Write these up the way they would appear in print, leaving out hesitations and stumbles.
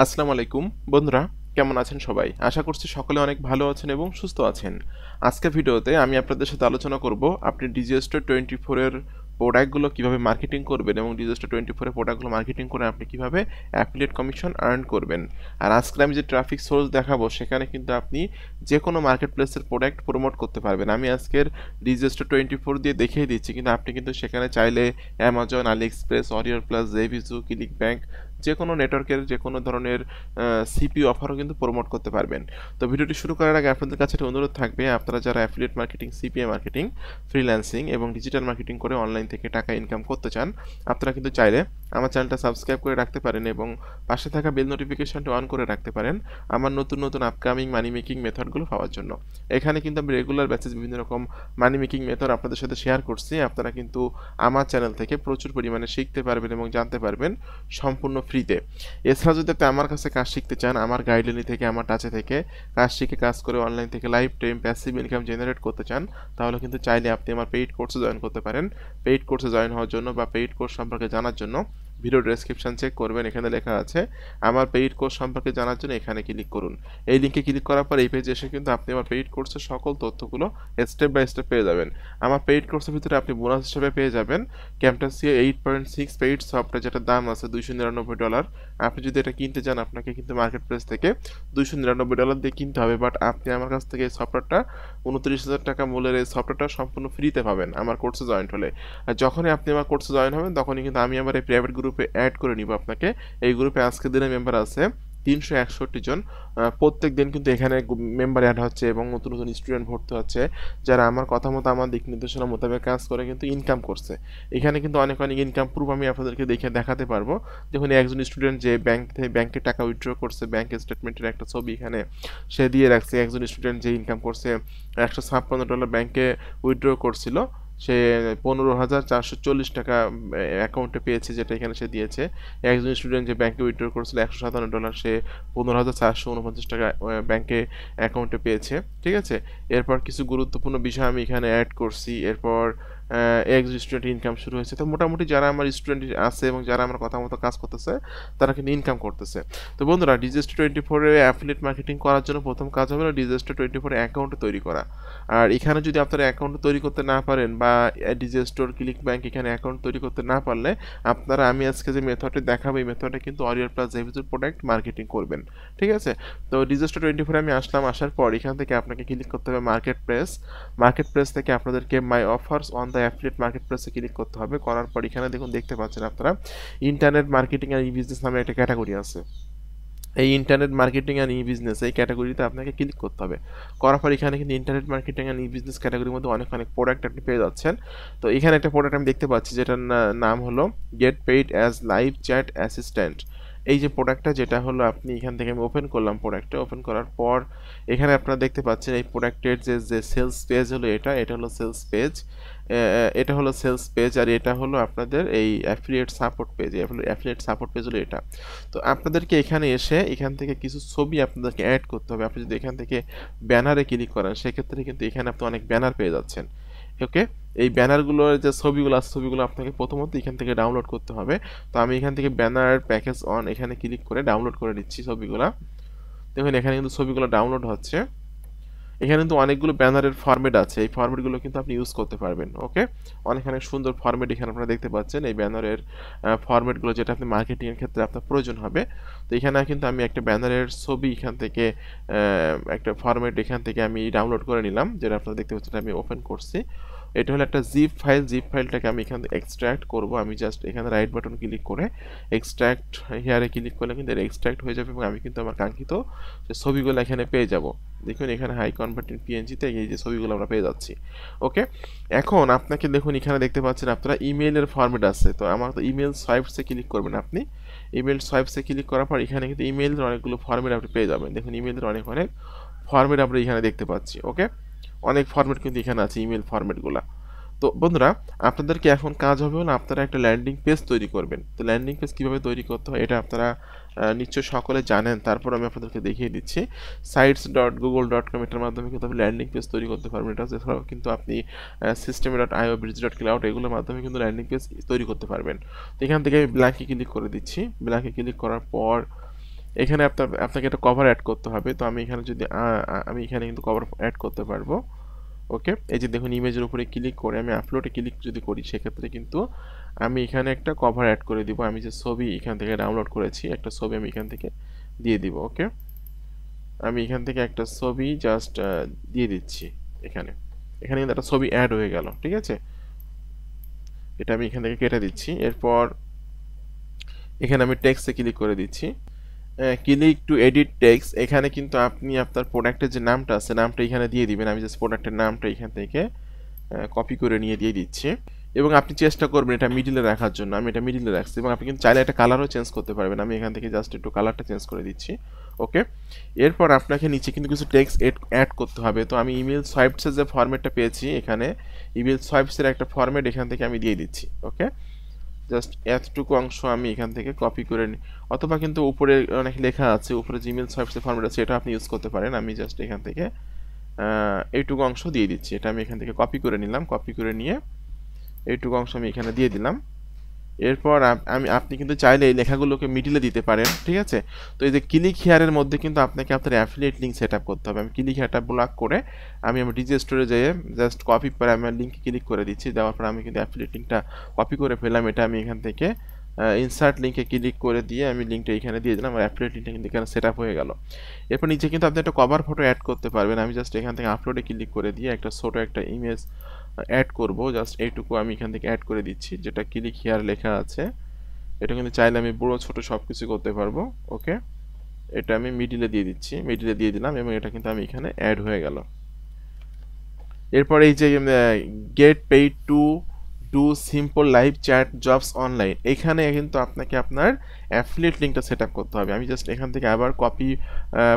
আসসালামু আলাইকুম বন্ধুরা, কেমন আছেন সবাই? আশা করছি সকলে অনেক ভালো আছেন এবং সুস্থ আছেন। আজকের ভিডিওতে আমি আপনাদের সাথে আলোচনা করব আপনি ডিজিস্টার 24 এর প্রোডাক্টগুলো কিভাবে মার্কেটিং করবেন এবং ডিজিস্টার 24 এর প্রোডাক্টগুলো মার্কেটিং করে আপনি কিভাবে অ্যাফিলিয়েট কমিশন আর্ন করবেন। আর আজকে আমি যে ট্রাফিক সোর্স দেখাবো সেখানে কিন্তু আপনি যে কোনো মার্কেট প্লেসের প্রোডাক্ট প্রমোট করতে পারবেন। আমি আজকের ডিজিস্টার 24 দিয়ে দেখিয়ে দিচ্ছি, কিন্তু আপনি কিন্তু সেখানে চাইলে অ্যামাজন, আলি এক্সপ্রেস, অরিয়র প্লাস, জেভিজু, ক্লিক ব্যাংক যে কোনো নেটওয়ার্কের যে কোনো ধরনের সিপি অফারও কিন্তু প্রমোট করতে পারবেন। তো ভিডিওটি শুরু করার আগে আপনাদের কাছে একটা অনুরোধ থাকবে, আপনারা যারা affiliate marketing, CPA marketing, freelancing এবং ডিজিটাল মার্কেটিং করে অনলাইন থেকে টাকা ইনকাম করতে চান, আপনারা কিন্তু চাইলে আমার চ্যানেলটা সাবস্ক্রাইব করে রাখতে পারেন এবং পাশে থাকা বেল নোটিফিকেশনটি অন করে রাখতে পারেন আমার নতুন নতুন আপকামিং মানি মেকিং মেথডগুলো পাওয়ার জন্য। এখানে কিন্তু আমি রেগুলার ব্যাচেস বিভিন্ন রকম মানি মেকিং মেথড আপনাদের সাথে শেয়ার করছি। আপনারা কিন্তু আমার চ্যানেল থেকে প্রচুর পরিমাণে শিখতে পারবেন এবং জানতে পারবেন সম্পূর্ণ ফ্রিতে। এছাড়া যদি আপনি আমার কাছে কাজ শিখতে চান, আমার গাইডলাইন থেকে, আমার টাচে থেকে কাজ শিখে কাজ করে অনলাইন থেকে life time passive income generate করতে চান, তাহলে কিন্তু চাইলে আপনি আমার পেইড কোর্সে জয়েন করতে পারেন। পেইড কোর্সে জয়েন হওয়ার জন্য বা পেইড কোর্স সম্পর্কে জানার জন্য ভিডিও ডেসক্রিপশন চেক করবেন, এখানে লেখা আছে আমার পেইড কোর্স সম্পর্কে জানার জন্য এখানে ক্লিক করুন। এই লিঙ্কে ক্লিক করার পর এই পেজে এসে কিন্তু আপনি আমার পেইড কোর্সের সকল তথ্যগুলো স্টেপ বাই স্টেপ পেয়ে যাবেন। আমার পেইড কোর্সের ভিতরে আপনি বোনাস হিসেবে পেয়ে যাবেন ক্যাম্পাসিয়া 8.6 পেইড সফটওয়্যার, যেটার দাম আছে $299। আপনি যদি এটা কিনতে চান আপনাকে কিন্তু মার্কেট প্লেস থেকে $299 দিয়ে কিনতে হবে, বাট আপনি আমার কাছ থেকে এই সফটওয়্যারটা 29,000 টাকা মূল্যের এই সফটওয়্যারটা সম্পূর্ণ ফ্রিতে পাবেন আমার কোর্সে জয়েন হলে। আর যখনই আপনি আমার কোর্সে জয়েন হবেন তখনই কিন্তু আমি আমার এই প্রাইভেট গ্রুপে অ্যাড করে নিব আপনাকে। এই গ্রুপে আজকের দিনে মেম্বার আছে 361 জন। প্রত্যেক দিন কিন্তু এখানে মেম্বার অ্যাড হচ্ছে এবং নতুন নতুন স্টুডেন্ট ভর্তি হচ্ছে, যারা আমার কথা মতো, আমার দিক নির্দেশনা মোতাবেক কাজ করে কিন্তু ইনকাম করছে। এখানে কিন্তু অনেক অনেক ইনকাম প্রুফ আমি আপনাদেরকে দেখাতে পারবো। দেখুন, একজন স্টুডেন্ট যে ব্যাংকে টাকা উইথড্র করছে, ব্যাংক স্টেটমেন্টের একটা ছবি এখানে সে দিয়ে রাখছে। একজন স্টুডেন্ট যে ইনকাম করছে $156 ব্যাংকে উইথড্র করছিল, সে 15,440 টাকা অ্যাকাউন্টে পেয়েছে, যেটা এখানে সে দিয়েছে। একজন স্টুডেন্ট যে ব্যাংকে উইথড্র করেছিল $157, সে 15,449 টাকা ব্যাংকে অ্যাকাউন্টে পেয়েছে। ঠিক আছে, এরপর কিছু গুরুত্বপূর্ণ বিষয় আমি এখানে অ্যাড করছি। এরপর একজন স্টুডেন্ট ইনকাম শুরু হয়েছে। তো মোটামুটি যারা আমার স্টুডেন্ট আছে এবং যারা আমার কথা মতো কাজ করতেছে তারা কিন্তু ইনকাম করতেছে। তো বন্ধুরা, ডিজিস্টার 24 এ অ্যাফিলিয়েট মার্কেটিং করার জন্য প্রথম কাজ হবে ডিজিস্টার 24 অ্যাকাউন্ট তৈরি করা। আর এখানে যদি আপনারা অ্যাকাউন্ট তৈরি করতে না পারেন বা ডিজিস্টোর, ক্লিক ব্যাংক এখানে অ্যাকাউন্ট তৈরি করতে না পারলে আপনারা আমি আজকে যে মেথডটি দেখাবো এই মেথডে কিন্তু অরিয়র প্লাস জেভিজুর প্রোডাক্ট মার্কেটিং করবেন। ঠিক আছে, তো ডিজিস্টার 24 আমি আসলাম। আসার পর এখান থেকে আপনাকে ক্লিক করতে হবে মার্কেট প্লেস। মার্কেট প্লেস থেকে আপনাদেরকে my offers on the affiliate মার্কেট প্লেসে ক্লিক করতে হবে। করার পর এখানে দেখুন, দেখতে পাচ্ছেন আপনারা ইন্টারনেট মার্কেটিং আর ই বিজনেস নামে একটা ক্যাটাগরি আছে। এই internet marketing and e business এই ক্যাটাগরিতে আপনাকে ক্লিক করতে হবে। করার পর এখানে কিন্তু internet marketing and e business ক্যাটাগরির মধ্যে অনেক অনেক প্রোডাক্ট আপনি পেয়ে যাচ্ছেন। তো এখানে একটা প্রোডাক্ট আমি দেখতে পাচ্ছি যেটার নাম হলো gate paid as live chat assistant. এই যে প্রোডাক্টটা, যেটা হলো আপনি এখান থেকে আমি ওপেন করলাম প্রোডাক্টটা। ওপেন করার পর এখানে আপনারা দেখতে পাচ্ছেন এই প্রোডাক্টের যে সেলস পেজ হলো এটা হলো সেলস পেজ। এটা হলো সেলস পেজ আর এটা হলো আপনাদের এই affiliate support page. Affiliate support page হলো এটা। তো আপনাদেরকে এখানে এসে এখান থেকে কিছু ছবি আপনাদেরকে অ্যাড করতে হবে। আপনি যদি এখান থেকে ব্যানারে ক্লিক করেন সেক্ষেত্রে কিন্তু এখানে আপনি অনেক ব্যানার পেয়ে যাচ্ছেন। ওকে, এই ব্যানারগুলোর যে ছবিগুলো আছে ছবিগুলো আপনাকে প্রথমত এখান থেকে ডাউনলোড করতে হবে। তো আমি এখান থেকে ব্যানার প্যাকেজ অন এখানে ক্লিক করে ডাউনলোড করে নিচ্ছি ছবিগুলো। দেখুন, এখানে কিন্তু ছবিগুলো ডাউনলোড হচ্ছে। এখানে কিন্তু অনেকগুলো ব্যানারের ফরম্যাট আছে, এই ফরম্যাটগুলো কিন্তু আপনি ইউজ করতে পারবেন। ওকে, অনেক অনেক সুন্দর ফরম্যাট এখানে আপনারা দেখতে পাচ্ছেন, এই ব্যানারের ফরম্যাটগুলো যেটা আপনি মার্কেটিংয়ের ক্ষেত্রে আপনার প্রয়োজন হবে। তো এখানে কিন্তু আমি একটা ব্যানারের ছবি এখান থেকে একটা ফরম্যাট এখান থেকে আমি ডাউনলোড করে নিলাম, যেটা আপনারা দেখতে পাচ্ছেন আমি ওপেন করছি। এটা হলো একটা জিপ ফাইল। জিপ ফাইলটাকে আমি এখান থেকে এক্সট্র্যাক্ট করব। আমি জাস্ট এখানে রাইট বাটন ক্লিক করে এক্সট্র্যাক্ট হিয়ারে ক্লিক করলে কিন্তু এটা এক্সট্র্যাক্ট হয়ে যাবে এবং আমি কিন্তু আমার কাঙ্ক্ষিত যে ছবিগুলো এখানে পেয়ে যাব। দেখুন, এখানে হাই কনভার্টিং পিএনজিতে এই যে ছবিগুলো আমরা পেয়ে যাচ্ছি। ওকে, এখন আপনাকে দেখুন এখানে দেখতে পাচ্ছেন আপনারা ইমেইলের ফরম্যাট আছে। তো আমার তো ইমেল সোয়াইপসে ক্লিক করবেন আপনি। ইমেল সোয়াইপসে ক্লিক করার পর এখানে কিন্তু ইমেইলের অনেকগুলো ফরম্যাট আপনি পেয়ে যাবেন। দেখুন, ইমেইলের অনেক অনেক ফরম্যাট আমরা এখানে দেখতে পাচ্ছি। ওকে, অনেক ফরম্যাট কিন্তু এখানে আছে, ইমেল ফরম্যাটগুলো। তো বন্ধুরা, আপনাদেরকে এখন কাজ হবে হলো আপনারা একটা ল্যান্ডিং পেজ তৈরি করবেন। তো ল্যান্ডিং পেজ কীভাবে তৈরি করতে হয় এটা আপনারা নিশ্চয়ই সকলে জানেন, তারপর আমি আপনাদেরকে দেখিয়ে দিচ্ছি। sites.google.com এটার মাধ্যমে কিন্তু আপনি ল্যান্ডিং পেজ তৈরি করতে পারবেন। এটা এছাড়াও কিন্তু আপনি system.io, bridge.cloud এগুলোর মাধ্যমে কিন্তু ল্যান্ডিং পেজ তৈরি করতে পারবেন। তো এখান থেকে আমি ব্ল্যাঙ্কে ক্লিক করে দিচ্ছি। ব্ল্যাঙ্কে ক্লিক করার পর এখানে আপনাকে একটা কভার অ্যাড করতে হবে। তো আমি এখানে যদি আমি এখানে কিন্তু কভার অ্যাড করতে পারবো। ওকে, এই যে দেখুন ইমেজের উপরে ক্লিক করে আমি আপলোডে ক্লিক যদি করি, সেক্ষেত্রে কিন্তু আমি এখানে একটা কভার অ্যাড করে দিব। আমি যে ছবি এখান থেকে ডাউনলোড করেছি, একটা ছবি আমি এখান থেকে দিয়ে দিব। ওকে, আমি এখান থেকে একটা ছবি জাস্ট দিয়ে দিচ্ছি। এখানে এখানে কিন্তু একটা ছবি অ্যাড হয়ে গেল। ঠিক আছে, এটা আমি এখান থেকে কেটে দিচ্ছি। এরপর এখানে আমি টেক্সটে ক্লিক করে দিচ্ছি, ক্লিক টু এডিট টেক্সট। এখানে কিন্তু আপনি আপনার প্রোডাক্টের যে নামটা আছে, নামটা এখানে দিয়ে দিবেন। আমি জাস্ট প্রোডাক্টের নামটা এখান থেকে কপি করে নিয়ে দিয়ে দিচ্ছি, এবং আপনি চেষ্টা করবেন এটা মিডিলে রাখার জন্য। আমি এটা মিডিলে রাখছি, এবং আপনি কিন্তু চাইলে একটা কালারও চেঞ্জ করতে পারবেন। আমি এখান থেকে জাস্ট একটু কালারটা চেঞ্জ করে দিচ্ছি। ওকে, এরপর আপনাকে নিচে কিন্তু কিছু টেক্সট অ্যাড করতে হবে। তো আমি ইমেল সোয়াইপসের যে ফরম্যাটটা পেয়েছি, এখানে ইমেল সোয়াইপসের একটা ফরম্যাট এখান থেকে আমি দিয়ে দিচ্ছি। ওকে, জাস্ট এতটুকু অংশ আমি এখান থেকে কপি করে নিই, অথবা কিন্তু উপরে অনেক লেখা আছে, উপরে জিমেল সোয়াইপসের ফরম্যাট আছে, এটা আপনি ইউজ করতে পারেন। আমি জাস্ট এখান থেকে এইটুকু অংশ দিয়ে দিচ্ছি। এটা আমি এখান থেকে কপি করে নিলাম, কপি করে নিয়ে এইটুকু অংশ আমি এখানে দিয়ে দিলাম। এরপর আপনি কিন্তু চাইলে এই লেখাগুলোকে মিডিলে দিতে পারেন। ঠিক আছে, তো এই যে ক্লিক হিয়ারের মধ্যে কিন্তু আপনাকে আপনার অ্যাফিলিয়েট লিঙ্ক সেট আপ করতে হবে। আমি ক্লিক হিয়ারটা ব্লক করে আমি আমার ডিজি স্টোরে যেয়ে জাস্ট কপি করে আমি লিঙ্কে ক্লিক করে দিচ্ছি। দেওয়ার পর আমি কিন্তু অ্যাফিলিয়েট লিঙ্কটা কপি করে ফেললাম। এটা আমি এখান থেকে ইনসার্ট লিঙ্কে ক্লিক করে দিয়ে আমি লিঙ্কটা এখানে দিয়ে দিলাম। আমার অ্যাফিলিয়েট লিঙ্কটা কিন্তু এখানে সেট আপ হয়ে গেল। এরপর নিচে কিন্তু আপনি একটা কভার ফটো অ্যাড করতে পারবেন। আমি জাস্ট এখান থেকে আপলোডে ক্লিক করে দিয়ে একটা ছোট একটা ইমেজ অ্যাড করব। জাস্ট এইটুকু আমি এখান থেকে অ্যাড করে দিচ্ছি, যেটা ক্লিক হিয়ার লেখা আছে। এটা কিন্তু চাইলে আমি বড় ছোট সব কিছু করতে পারবো। ওকে, এটা আমি মিডিলে দিয়ে দিচ্ছি, মিডিলে দিয়ে দিলাম, এবং এটা কিন্তু আমি এখানে অ্যাড হয়ে গেল। এরপর এই যে gate paid to do simple live chat jobs online, এখানে কিন্তু আপনাকে আপনার অ্যাফিলিয়েট লিঙ্কটা সেট আপ করতে হবে। আমি জাস্ট এখান থেকে আবার কপি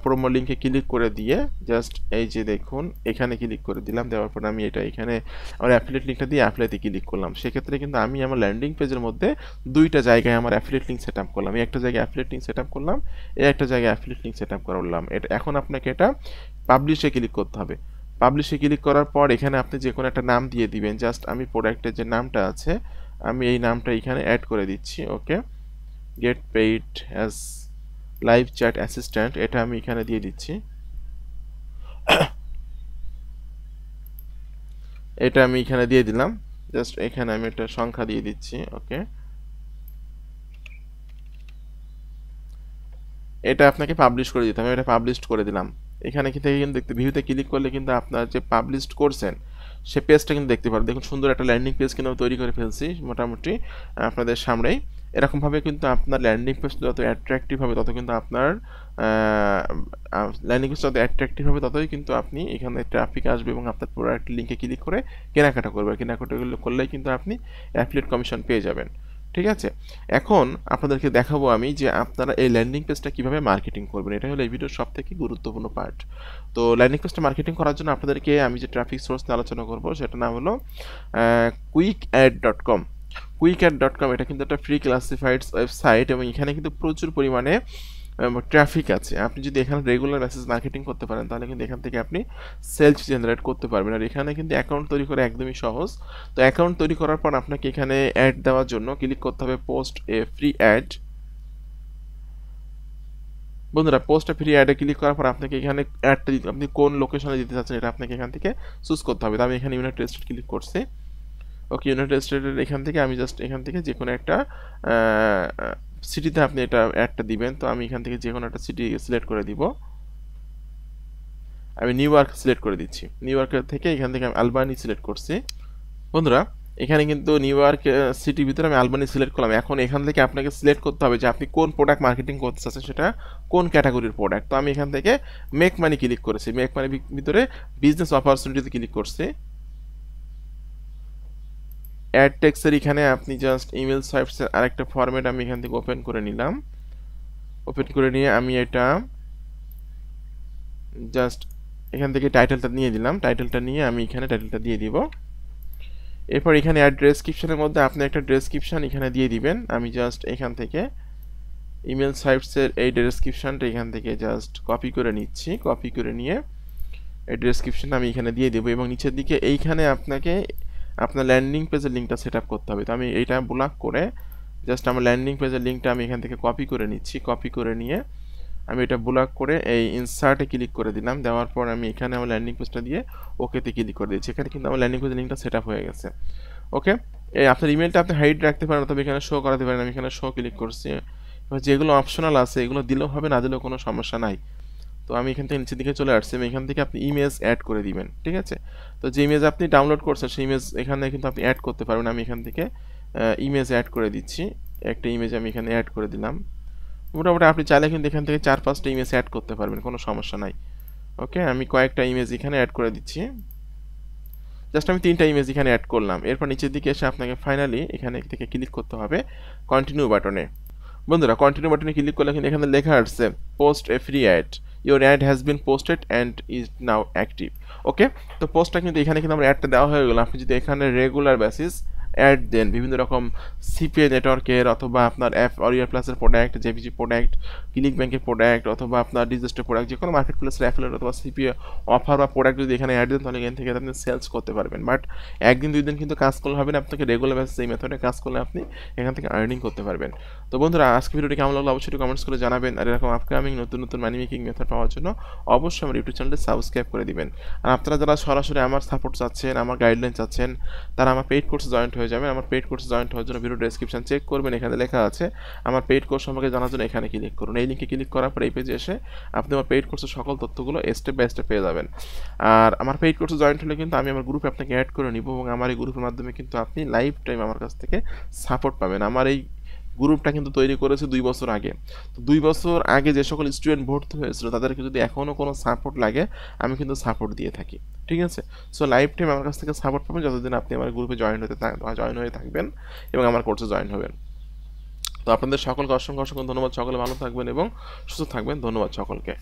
প্রোমো লিঙ্কে ক্লিক করে দিয়ে জাস্ট এই যে দেখুন এখানে ক্লিক করে দিলাম। দেওয়ার পর আমি এটা এখানে আমার অ্যাফিলিয়েট লিঙ্কটা দিয়ে অ্যাপ্লাইতে ক্লিক করলাম। সেক্ষেত্রে কিন্তু আমি আমার ল্যান্ডিং পেজের মধ্যে দুইটা জায়গায় আমার অ্যাফিলিয়েট লিঙ্ক সেট আপ করলাম। এই একটা জায়গায় অ্যাফিলিয়েট লিঙ্ক সেট আপ করলাম, এই একটা জায়গায় অ্যাফিলিয়েট লিঙ্ক সেট আপ করলাম। এটা এখন আপনাকে এটা পাবলিশে ক্লিক করতে হবে। পাবলিশে ক্লিক করার পর এখানে আপনি যে কোনো একটা নাম দিয়ে দিবেন। জাস্ট আমি প্রোডাক্টের যে নামটা আছে, আমি এই নামটা এখানে অ্যাড করে দিচ্ছি। Okay, get paid as live chat assistant, এটা আমি এখানে দিয়ে দিচ্ছি। এটা আমি এখানে দিয়ে দিলাম। জাস্ট এখানে আমি একটা সংখ্যা দিয়ে দিচ্ছি। ওকে, এটা আপনাকে পাবলিশ করে দিতে হবে। এটা পাবলিশ করে দিলাম। এখানে থেকে কিন্তু দেখতে ভিউতে ক্লিক করলে কিন্তু আপনার যে পাবলিশ করছেন সে পেজটা কিন্তু দেখতে পারেন। দেখুন সুন্দর একটা ল্যান্ডিং পেজ কিন্তু তৈরি করে ফেলছি মোটামুটি আপনাদের সামনেই। এরকমভাবে কিন্তু আপনার ল্যান্ডিং পেজ যত অ্যাট্রাকটিভ হবে, তত কিন্তু আপনার ল্যান্ডিং পেজ যত অ্যাট্রাকটিভ হবে, ততই কিন্তু আপনি এখানে ট্রাফিক আসবে, এবং আপনার প্রোডাক্ট লিঙ্কে ক্লিক করে কেনাকাটা করবে। কেনাকাটাগুলো করলেই কিন্তু আপনি অ্যাফিলিয়েট কমিশন পেয়ে যাবেন। ঠিক আছে, এখন আপনাদেরকে দেখাবো আমি যে আপনারা এই ল্যান্ডিং পেজটা কিভাবে মার্কেটিং করবেন। এটা হলো এই ভিডিওর সবথেকে গুরুত্বপূর্ণ পার্ট। তো ল্যান্ডিং পেজটা মার্কেটিং করার জন্য আপনাদেরকে আমি যে ট্রাফিক সোর্স নিয়ে আলোচনা করব, সেটা নাম হলো QuickAd.com। QuickAd.com এটা কিন্তু একটা ফ্রি ক্লাসিফাইড ওয়েবসাইট, এবং এখানে কিন্তু প্রচুর পরিমাণে ট্রাফিক আছে। আপনি যদি এখানে রেগুলার মেসেজ মার্কেটিং করতে পারেন, তাহলে কিন্তু এখান থেকে আপনি সেলস জেনারেট করতে পারবেন। আর এখানে কিন্তু অ্যাকাউন্ট তৈরি করা একদমই সহজ। তো অ্যাকাউন্ট তৈরি করার পর আপনাকে এখানে অ্যাড দেওয়ার জন্য ক্লিক করতে হবে পোস্ট এ ফ্রি অ্যাড। বন্ধুরা, পোস্ট ফ্রি অ্যাডে ক্লিক করার পর আপনাকে এখানে অ্যাডটা দিতে, আপনি কোন লোকেশনে দিতে চাচ্ছেন এটা আপনাকে এখান থেকে চুজ করতে হবে। তো আমি এখানে ইউনাইটেড স্টেট ক্লিক করছি। ওকে, ইউনাইটেড স্টেটের এখান থেকে আমি জাস্ট এখান থেকে যে কোনো একটা সিটিতে আপনি এটা অ্যাডটা দিবেন। তো আমি এখান থেকে যে কোনো একটা সিটি সিলেক্ট করে দিব। আমি নিউ ইয়র্ক সিলেক্ট করে দিচ্ছি। নিউ ইয়র্কের থেকে এখান থেকে আমি আলবানি সিলেক্ট করছি। বন্ধুরা, এখানে কিন্তু নিউ ইয়র্ক সিটির ভিতরে আমি আলবানি সিলেক্ট করলাম। এখন এখান থেকে আপনাকে সিলেক্ট করতে হবে যে আপনি কোন প্রোডাক্ট মার্কেটিং করতে চাচ্ছেন, সেটা কোন ক্যাটাগরির প্রোডাক্ট। তো আমি এখান থেকে মেক মানি ক্লিক করেছি। মেক মানি ভিতরে বিজনেস অপরচুনিটিতে ক্লিক করছি। অ্যাড টেক্সের এখানে আপনি জাস্ট ইমেল সোয়াইপসের আরেকটা ফরম্যাট আমি এখান থেকে ওপেন করে নিলাম। ওপেন করে নিয়ে আমি এটা জাস্ট এখান থেকে টাইটেলটা নিয়ে দিলাম। টাইটেলটা নিয়ে আমি এখানে টাইটেলটা দিয়ে দিব। এরপর এখানে অ্যাড ডেসক্রিপশনের মধ্যে আপনি একটা ডেসক্রিপশন এখানে দিয়ে দিবেন। আমি জাস্ট এখান থেকে ইমেল সাইটসের এই ডেসক্রিপশনটা এখান থেকে জাস্ট কপি করে নিচ্ছি। কপি করে নিয়ে এই ডেসক্রিপশনটা আমি এখানে দিয়ে দেবো, এবং নিচের দিকে এইখানে আপনাকে আপনার ল্যান্ডিং পেজের লিঙ্কটা সেট আপ করতে হবে। তো আমি এইটা ব্লক করে জাস্ট আমার ল্যান্ডিং পেজের লিঙ্কটা আমি এখান থেকে কপি করে নিচ্ছি। কপি করে নিয়ে আমি এটা ব্লক করে এই ইনসার্টে ক্লিক করে দিলাম। দেওয়ার পর আমি এখানে আমার ল্যান্ডিং পেজটা দিয়ে ওকেতে ক্লিক করে দিয়েছি। এখানে কিন্তু আমার ল্যান্ডিং পেজের লিঙ্কটা সেট আপ হয়ে গেছে। ওকে, এই আপনার ইমেলটা আপনি হাইড রাখতে পারেন অথবা এখানে শো করাতে পারেন। আমি এখানে শো ক্লিক করছি। এবার যেগুলো অপশনাল আছে এগুলো দিলেও হবে, না দিলেও কোনো সমস্যা নাই। তো আমি এখান থেকে নিচের দিকে চলে আসছি। এখান থেকে আপনি ইমেজ অ্যাড করে দিবেন, ঠিক আছে। তো যে ইমেজ আপনি ডাউনলোড করছেন সেই ইমেজ এখানে কিন্তু আপনি অ্যাড করতে পারবেন। আমি এখান থেকে ইমেজ অ্যাড করে দিচ্ছি। একটা ইমেজ আমি এখানে অ্যাড করে দিলাম। মোটামুটি আপনি চাইলে কিন্তু এখান থেকে 4-5টা ইমেজ অ্যাড করতে পারবেন, কোনো সমস্যা নাই। ওকে, আমি কয়েকটা ইমেজ এখানে অ্যাড করে দিচ্ছি। জাস্ট আমি 3টা ইমেজ এখানে অ্যাড করলাম। এরপর নিচের দিকে এসে আপনাকে ফাইনালি এখানে থেকে ক্লিক করতে হবে কন্টিনিউ বাটনে। বন্ধুরা, কন্টিনিউ বাটনে ক্লিক করলে কিন্তু এখানে লেখা আসছে post a free ad, your ad has been posted and is now active. Okay, তো পোস্টটা কিন্তু এখানে কিন্তু আমার অ্যাডটা দেওয়া হয়ে গেল। আপনি যদি এখানে রেগুলার বেসিস অ্যাড দেন বিভিন্ন রকম সিপিএ নেটওয়ার্কের অথবা আপনার অ্যাপ অরিয়ার প্লাসের প্রোডাক্ট, জেপিজি প্রোডাক্ট, ক্লিক ব্যাংকের প্রোডাক্ট অথবা আপনার ডিজিস্টার প্রোডাক্ট, যে কোনো মার্কেট প্লেসের অ্যাফিলিয়েট অথবা সিপিএ অফার বা প্রোডাক্ট যদি এখানে অ্যাড দেন তাহলে এখান থেকে আপনি সেলস করতে পারবেন। বাট একদিন 2 দিন কিন্তু কাজ করলে হবে না, আপনাকে রেগুলার বেসিস এই মেথডে কাজ করলে আপনি এখান থেকে আর্নিং করতে পারবেন। তো বন্ধুরা, আজকে ভিডিওটি কেমন লাগলো অবশ্যই কমেন্টস করে জানাবেন। আর এরকম আপকামিং নতুন নতুন মানি মেকিং মেথড পাওয়ার জন্য অবশ্যই আমার ইউটিউব চ্যানেলটি সাবস্ক্রাইব করে দিবেন। আর আপনারা যারা সরাসরি আমার সাপোর্ট চাচ্ছেন, আমার গাইডলাইন চাচ্ছেন, তারা আমার পেইড কোর্সে জয়েন্ট হয়ে যাবেন। আমার পেইড কোর্সে জয়েন্ট হওয়ার জন্য ভিডিও ডেসক্রিপশন চেক করবেন, এখানে লেখা আছে আমার পেইড কোর্স সম্পর্কে জানার জন্য এখানে ক্লিক করুন। এই লিঙ্কে ক্লিক করার পর এই পেজে এসে আপনি আমার পেইড কোর্সের সকল তথ্যগুলো স্টেপ বাই স্টেপ পেয়ে যাবেন। আর আমার পেইড কোর্সে জয়েন্ট হলে কিন্তু আমি আমার গ্রুপে আপনাকে অ্যাড করে নিব এবং আমার এই গ্রুপের মাধ্যমে কিন্তু আপনি লাইফ টাইম আমার কাছ থেকে সাপোর্ট পাবেন। আমার এই গ্রুপটা কিন্তু তৈরি করেছে 2 বছর আগে। তো 2 বছর আগে যে সকল স্টুডেন্ট ভর্তি হয়েছিল তাদেরকে যদি এখনও কোনো সাপোর্ট লাগে আমি কিন্তু সাপোর্ট দিয়ে থাকি, ঠিক আছে। সো লাইফ টাইম আমার কাছ থেকে সাপোর্ট পাবেন যতদিন আপনি আমার গ্রুপে জয়েন হয়ে থাকবেন এবং আমার কোর্সে জয়েন হবেন। তো আপনাদের সকলকে অসংখ্য অসংখ্য ধন্যবাদ। সকলে ভালো থাকবেন এবং সুস্থ থাকবেন। ধন্যবাদ সকলকে।